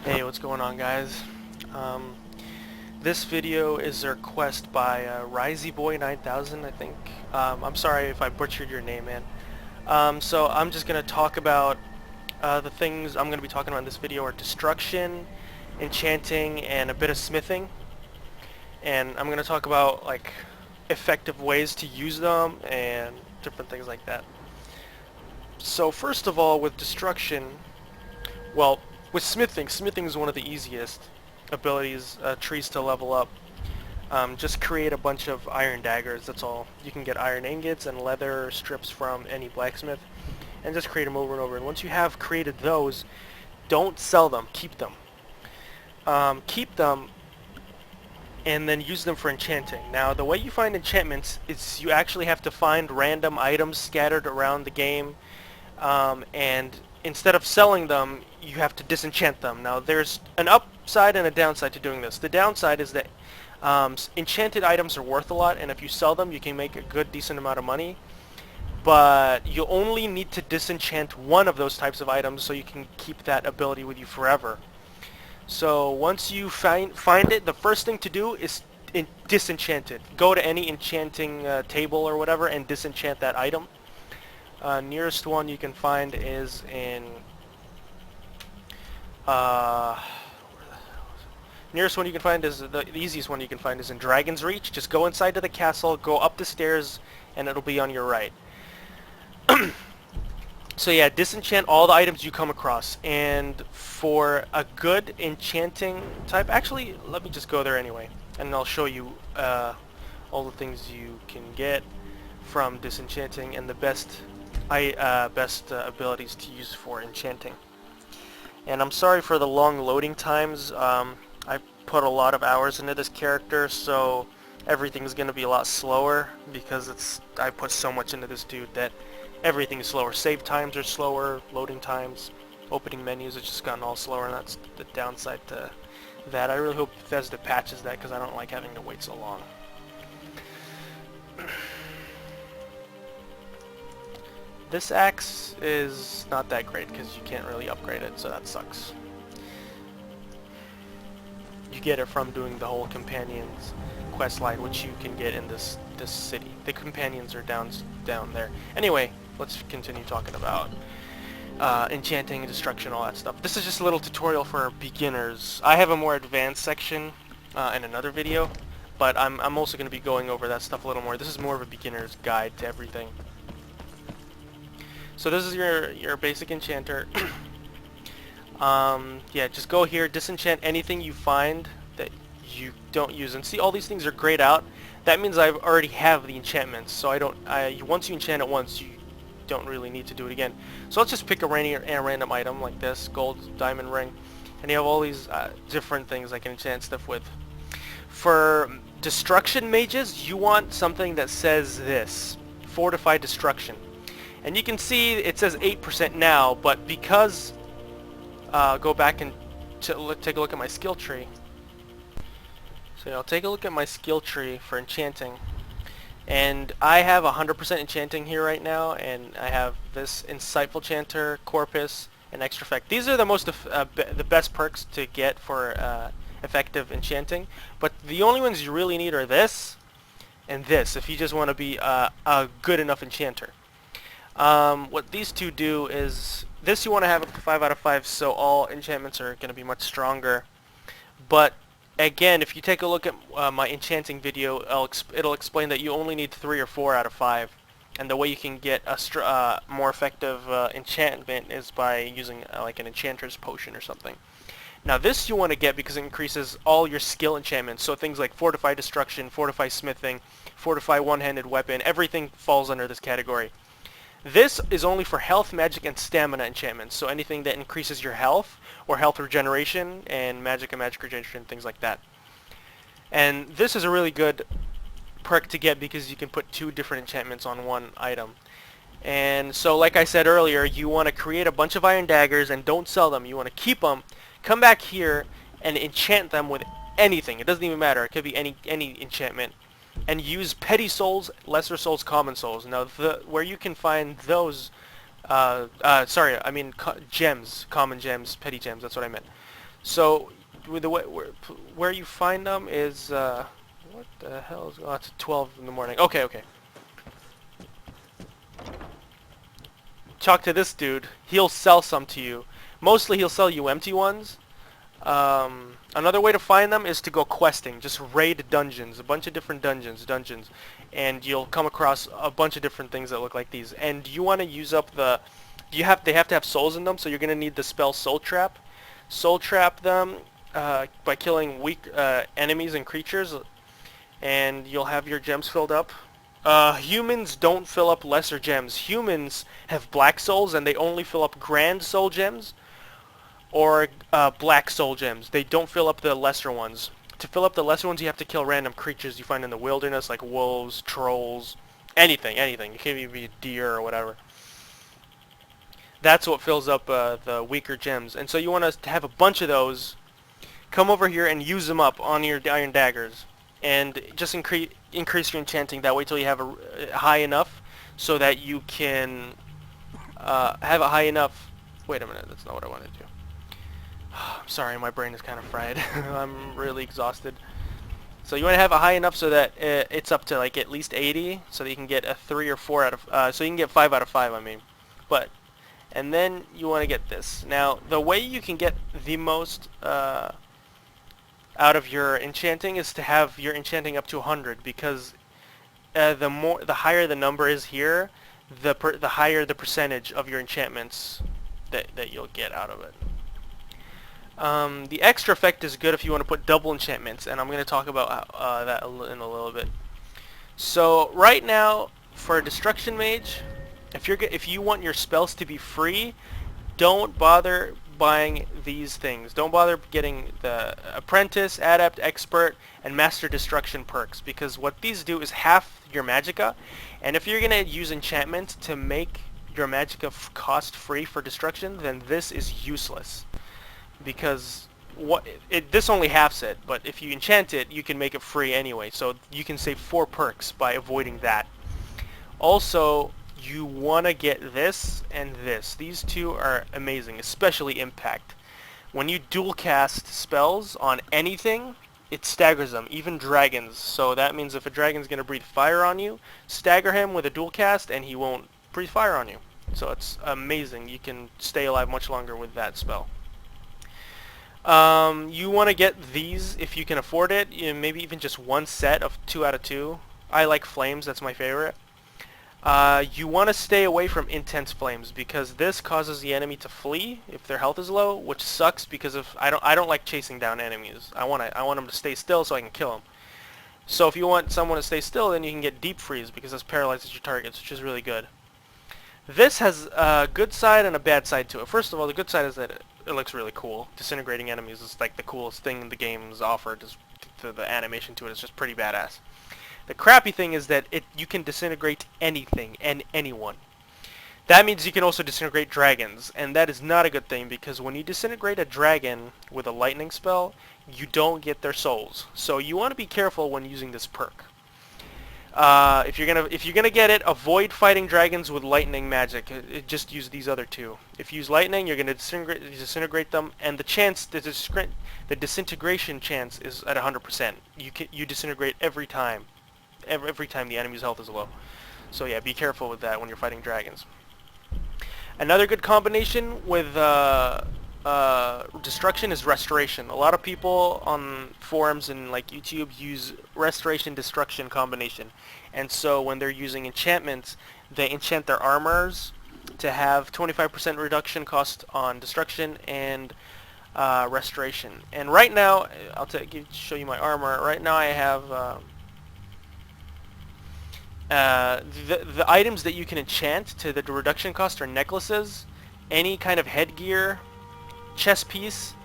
Hey, what's going on, guys? Um, this video is a request by RizyBoy9000, I think. I'm sorry if I butchered your name, man. So I'm just going to talk about the things I'm going to be talking about in this video are destruction, enchanting, and a bit of smithing. And I'm going to talk about like effective ways to use them and different things like that. So first of all, with destruction, well, with smithing is one of the easiest abilities, trees to level up. Just create a bunch of iron daggers, that's all. You can get iron ingots and leather strips from any blacksmith, and just create them over and over. And once you have created those, don't sell them, keep them. Keep them and then use them for enchanting. Now, the way you find enchantments is you actually have to find random items scattered around the game, and instead of selling them, you have to disenchant them. Now, there's an upside and a downside to doing this. The downside is that enchanted items are worth a lot, and if you sell them, you can make a good, decent amount of money. But you only need to disenchant one of those types of items so you can keep that ability with you forever. So once you find it, the first thing to do is disenchant it. Go to any enchanting table or whatever and disenchant that item. Nearest one you can find is in nearest one you can find is the easiest one you can find is in Dragon's Reach. Just go inside to the castle, go up the stairs, and it'll be on your right. So yeah, disenchant all the items you come across, and for a good enchanting type, actually let me just go there anyway, and I'll show you all the things you can get from disenchanting and the best abilities to use for enchanting. And I'm sorry for the long loading times. I put a lot of hours into this character, so everything's gonna be a lot slower because I put so much into this dude that everything is slower. Save times are slower, loading times, opening menus have just gotten all slower, and that's the downside to that. I really hope Bethesda patches that because I don't like having to wait so long. This axe is not that great because you can't really upgrade it, so that sucks. You get it from doing the whole companions quest line, which you can get in this city. The companions are down there. Anyway, let's continue talking about enchanting, destruction, all that stuff. This is just a little tutorial for beginners. I have a more advanced section in another video, but I'm also going to be going over that stuff a little more. This is more of a beginner's guide to everything. So this is your basic enchanter. Yeah, just go here, disenchant anything you find that you don't use, and see all these things are grayed out. That means I already have the enchantments, so once you enchant it once, you don't really need to do it again. So let's just pick a random item like this, gold diamond ring, and you have all these different things I can enchant stuff with. For destruction mages, you want something that says this, fortify destruction. And you can see it says 8% now, but because go back and take a look at my skill tree. So I'll take a look at my skill tree for enchanting, and I have 100% enchanting here right now, and I have this insightful chanter, corpus, and extra effect. These are the most the best perks to get for effective enchanting, but the only ones you really need are this and this if you just want to be a good enough enchanter. What these two do is, this you want to have up to 5 out of 5, so all enchantments are going to be much stronger. But again, if you take a look at my enchanting video, it'll explain that you only need 3 or 4 out of 5. And the way you can get a more effective enchantment is by using like an enchanter's potion or something. Now this you want to get because it increases all your skill enchantments, so things like fortify destruction, fortify smithing, fortify one-handed weapon, everything falls under this category. This is only for health, magic, and stamina enchantments, so anything that increases your health, or health regeneration, and magic regeneration, things like that. And this is a really good perk to get because you can put 2 different enchantments on one item. And so like I said earlier, you want to create a bunch of iron daggers and don't sell them. You want to keep them, come back here, and enchant them with anything. It doesn't even matter. It could be any enchantment. And use petty souls, lesser souls, common souls. Now, where you can find those, gems, common gems, petty gems, that's what I meant. So with the way where you find them is what the hell is? Oh, it's 12 in the morning. Okay, okay. Talk to this dude. He'll sell some to you. Mostly he'll sell you empty ones. Another way to find them is to go questing. Just raid dungeons, a bunch of different dungeons, and you'll come across a bunch of different things that look like these. And you want to use up the, they have to have souls in them, so you're gonna need the spell Soul Trap. Soul Trap them by killing weak enemies and creatures, and you'll have your gems filled up. Humans don't fill up lesser gems. Humans have black souls, and they only fill up grand soul gems or black soul gems. They don't fill up the lesser ones. To fill up the lesser ones, you have to kill random creatures you find in the wilderness, like wolves, trolls, anything. It can even be a deer or whatever. That's what fills up the weaker gems. And so you want to have a bunch of those. Come over here and use them up on your iron daggers. And just increase your enchanting that way till you have a high enough so that you can have a high enough... Wait a minute, that's not what I want to do. I'm sorry, my brain is kind of fried. I'm really exhausted. So you want to have a high enough so that it's up to like at least 80, so that you can get a 3 or 4 out of... so you can get 5 out of 5, I mean. But, and then you want to get this. Now, the way you can get the most out of your enchanting is to have your enchanting up to 100, because the higher the number is here, the higher the percentage of your enchantments that you'll get out of it. The extra effect is good if you want to put double enchantments, and I'm going to talk about that in a little bit. So right now, for a destruction mage, if you want your spells to be free, don't bother buying these things. Don't bother getting the apprentice, adept, expert, and master destruction perks, because what these do is half your magicka, and if you're going to use enchantment to make your magicka cost free for destruction, then this is useless. Because this only halves it, but if you enchant it, you can make it free anyway, so you can save 4 perks by avoiding that. Also, you want to get this and this. These two are amazing, especially Impact. When you dual cast spells on anything, it staggers them, even dragons. So that means if a dragon's going to breathe fire on you, stagger him with a dual cast and he won't breathe fire on you. So it's amazing. You can stay alive much longer with that spell. You want to get these if you can afford it. Maybe even just one set of 2 out of 2. I like flames, that's my favorite. You want to stay away from intense flames, because this causes the enemy to flee if their health is low, which sucks because I don't like chasing down enemies. I want them to stay still so I can kill them. So if you want someone to stay still, then you can get deep freeze, because this paralyzes your targets, which is really good. This has a good side and a bad side to it. First of all, the good side is that it looks really cool. Disintegrating enemies is like the coolest thing the game's offered. The animation to it is just pretty badass. The crappy thing is that you can disintegrate anything and anyone. That means you can also disintegrate dragons, and that is not a good thing, because when you disintegrate a dragon with a lightning spell, you don't get their souls. So you want to be careful when using this perk. If you're gonna get it, avoid fighting dragons with lightning magic. Just use these other two. If you use lightning, you're gonna disintegrate them, and the disintegration chance is at 100%. You disintegrate every time. Every time the enemy's health is low. So yeah, be careful with that when you're fighting dragons. Another good combination with destruction is restoration. A lot of people on forums and like YouTube use restoration destruction combination, and so when they're using enchantments, they enchant their armors to have 25% reduction cost on destruction and restoration. And right now, I'll show you my armor. Right now I have the items that you can enchant to the reduction cost are necklaces, any kind of headgear, chest piece,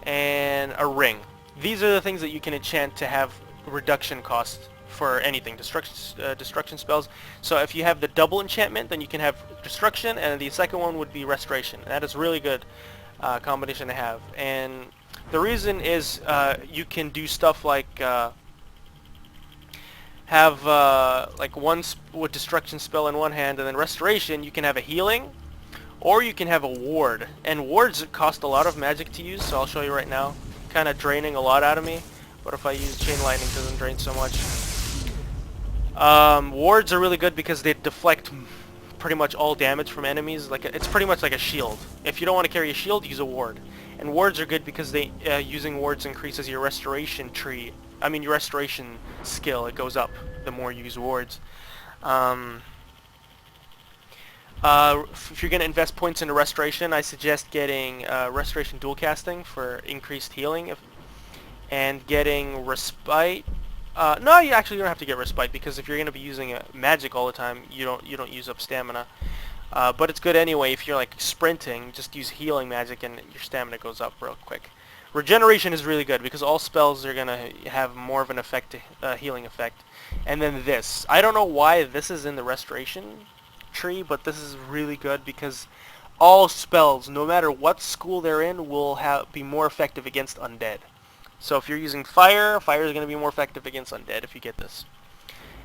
and a ring. These are the things that you can enchant to have reduction cost for anything, destruction spells. So if you have the double enchantment, then you can have destruction, and the second one would be restoration. And that is really good combination to have. And the reason is you can do stuff like have like one with destruction spell in one hand, and then restoration you can have a healing, or you can have a ward. And wards cost a lot of magic to use, so I'll show you right now. Kind of draining a lot out of me. But if I use chain lightning, it doesn't drain so much. Wards are really good because they deflect pretty much all damage from enemies. It's pretty much like a shield. If you don't want to carry a shield, use a ward. And wards are good because they using wards increases your restoration tree. I mean your restoration skill. It goes up the more you use wards. If you're going to invest points into restoration, I suggest getting restoration dual casting for increased healing, and getting respite. No, you actually don't have to get respite because if you're going to be using magic all the time, you don't use up stamina. But it's good anyway if you're like sprinting. Just use healing magic and your stamina goes up real quick. Regeneration is really good because all spells are going to have more of an effect, healing effect. And then this. I don't know why this is in the restoration tree, but this is really good because all spells, no matter what school they're in, will be more effective against undead. So if you're using fire, fire is going to be more effective against undead if you get this.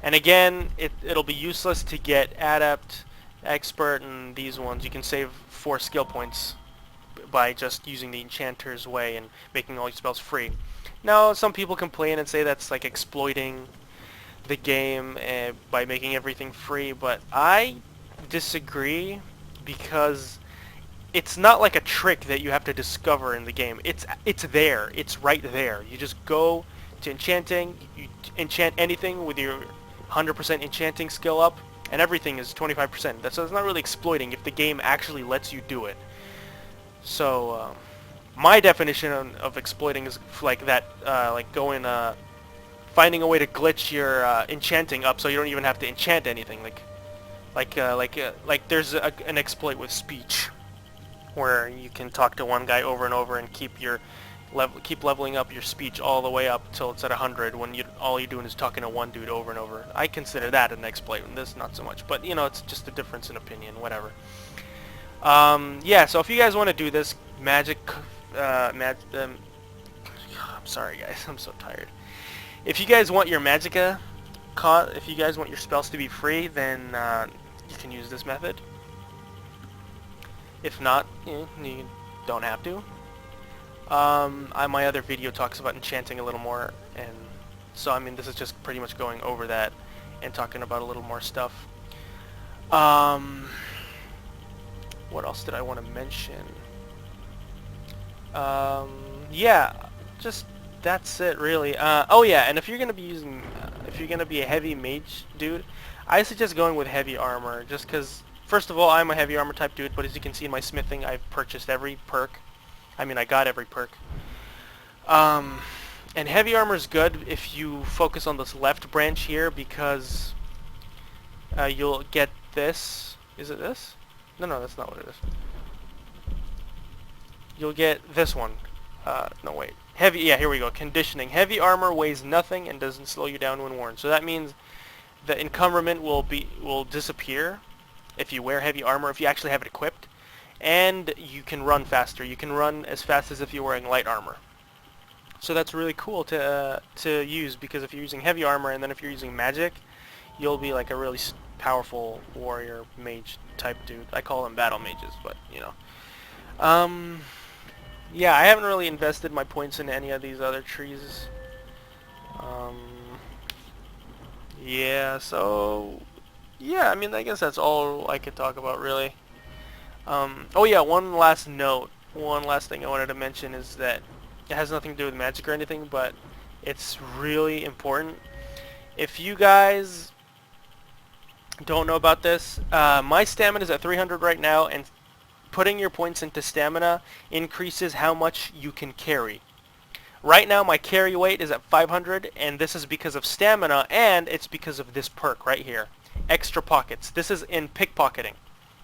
And again, it'll be useless to get adept, expert, and these ones. You can save 4 skill points by just using the enchanter's way and making all your spells free. Now, some people complain and say that's like exploiting the game by making everything free, but I disagree because it's not like a trick that you have to discover in the game. It's there. It's right there. You just go to enchanting, you enchant anything with your 100% enchanting skill up, and everything is 25%. So it's not really exploiting if the game actually lets you do it. So my definition of exploiting is like that, like going, finding a way to glitch your enchanting up so you don't even have to enchant anything. Like there's an exploit with speech, where you can talk to one guy over and over and keep leveling up your speech all the way up till it's at 100 when all you're doing is talking to one dude over and over. I consider that an exploit, and this not so much. But you know, it's just a difference in opinion, whatever. Yeah, so if you guys want to do this I'm sorry guys, I'm so tired. If you guys want your magicka if you guys want your spells to be free, then you can use this method. If not, you don't have to. My other video talks about enchanting a little more, and so I mean this is just pretty much going over that and talking about a little more stuff. What else did I want to mention? Yeah, just that's it really. Oh yeah, and if you're gonna be if you're gonna be a heavy mage dude, I suggest going with heavy armor, just because. First of all, I'm a heavy armor type dude, but as you can see in my smithing, I've purchased every perk. I mean, I got every perk. And heavy armor is good if you focus on this left branch here, because you'll get this. Is it this? No, that's not what it is. You'll get this one. No, wait. Heavy, yeah, here we go. Conditioning. Heavy armor weighs nothing and doesn't slow you down when worn. So that means the encumberment will disappear if you wear heavy armor, if you actually have it equipped, and you can run faster. You can run as fast as if you're wearing light armor. So that's really cool to use, because if you're using heavy armor and then if you're using magic, you'll be like a really powerful warrior mage type dude. I call them battle mages, but you know. Yeah, I haven't really invested my points in any of these other trees. Yeah, so yeah, I mean, I guess that's all I could talk about, really. Oh yeah, one last note. One last thing I wanted to mention is that it has nothing to do with magic or anything, but it's really important. If you guys don't know about this, my stamina is at 300 right now, and putting your points into stamina increases how much you can carry. Right now my carry weight is at 500, and this is because of stamina, and it's because of this perk right here. Extra pockets. This is in pickpocketing.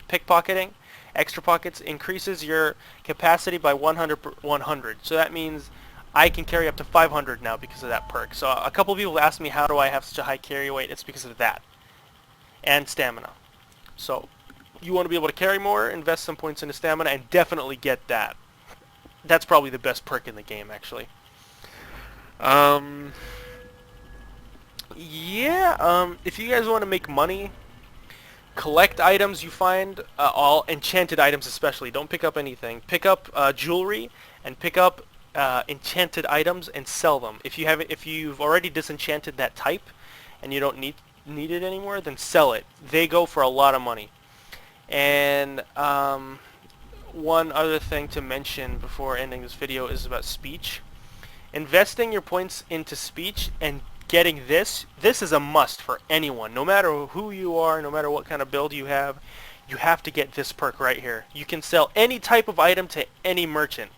Pickpocketing, extra pockets increases your capacity by 100. So that means I can carry up to 500 now because of that perk. So a couple of people asked me, how do I have such a high carry weight? It's because of that. And stamina. So you want to be able to carry more, invest some points into stamina, and definitely get that. That's probably the best perk in the game, actually. Yeah, if you guys want to make money, collect items you find, all enchanted items especially. Don't pick up anything. Pick up jewelry and pick up enchanted items and sell them. If you've already disenchanted that type and you don't need it anymore, then sell it. They go for a lot of money. And one other thing to mention before ending this video is about speech. Investing your points into speech and getting this is a must for anyone. No matter who you are, no matter what kind of build you have to get this perk right here. You can sell any type of item to any merchant.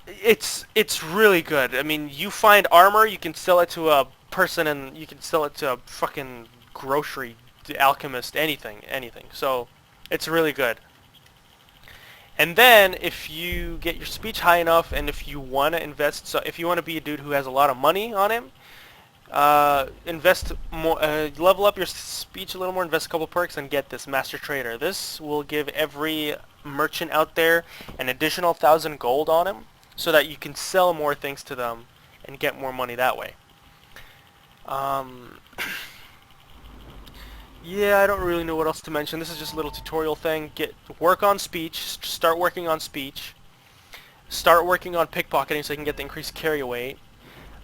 It's really good. I mean, you find armor, you can sell it to a person, and you can sell it to a fucking grocery alchemist, anything. So it's really good. And then if you get your speech high enough, and if you want to invest, so if you want to be a dude who has a lot of money on him, invest more, level up your speech a little more, invest a couple perks, and get this Master Trader. This will give every merchant out there an additional 1,000 gold on him, so that you can sell more things to them and get more money that way. Yeah, I don't really know what else to mention. This is just a little tutorial thing. Work on speech. Start working on speech. Start working on pickpocketing so you can get the increased carry weight.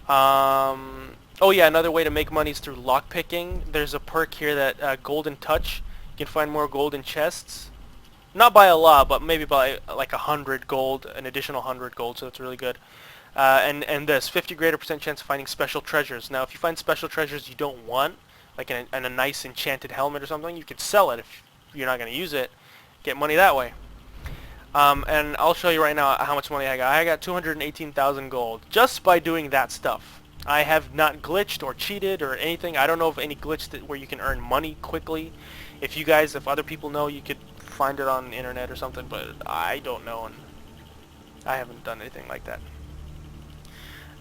Oh yeah, another way to make money is through lockpicking. There's a perk here that Golden Touch. You can find more gold in chests. Not by a lot, but maybe by like 100 gold, an additional 100 gold, so it's really good. And this 50 greater % chance of finding special treasures. Now, if you find special treasures you don't want, like in a nice enchanted helmet or something, you could sell it if you're not going to use it. Get money that way. And I'll show you right now how much money I got. I got 218,000 gold just by doing that stuff. I have not glitched or cheated or anything. I don't know of any glitch where you can earn money quickly. If other people know, you could find it on the internet or something, but I don't know, and I haven't done anything like that.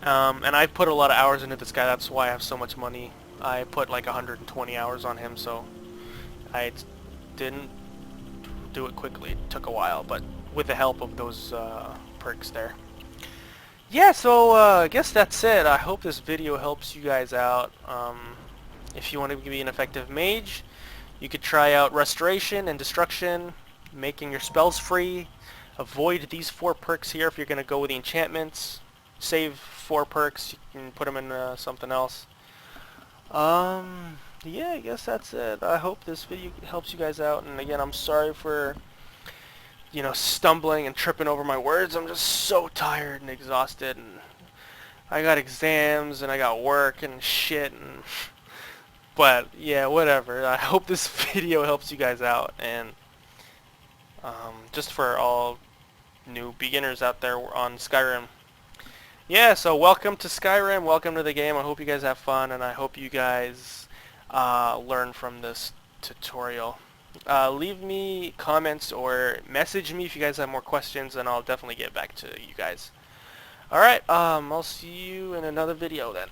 And I put a lot of hours into this guy. That's why I have so much money. I put like 120 hours on him, so I didn't do it quickly. It took a while, but with the help of those perks there. Yeah, so I guess that's it. I hope this video helps you guys out. If you want to be an effective mage, you could try out Restoration and Destruction, making your spells free. Avoid these 4 perks here if you're going to go with the enchantments. Save 4 perks, you can put them in something else. Yeah, I guess that's it. I hope this video helps you guys out, and again, I'm sorry for, stumbling and tripping over my words. I'm just so tired and exhausted, and I got exams, and I got work and shit, but yeah, whatever. I hope this video helps you guys out, and just for all new beginners out there on Skyrim. Yeah, so welcome to Skyrim, welcome to the game. I hope you guys have fun, and I hope you guys learn from this tutorial. Leave me comments or message me if you guys have more questions, and I'll definitely get back to you guys. Alright, I'll see you in another video then.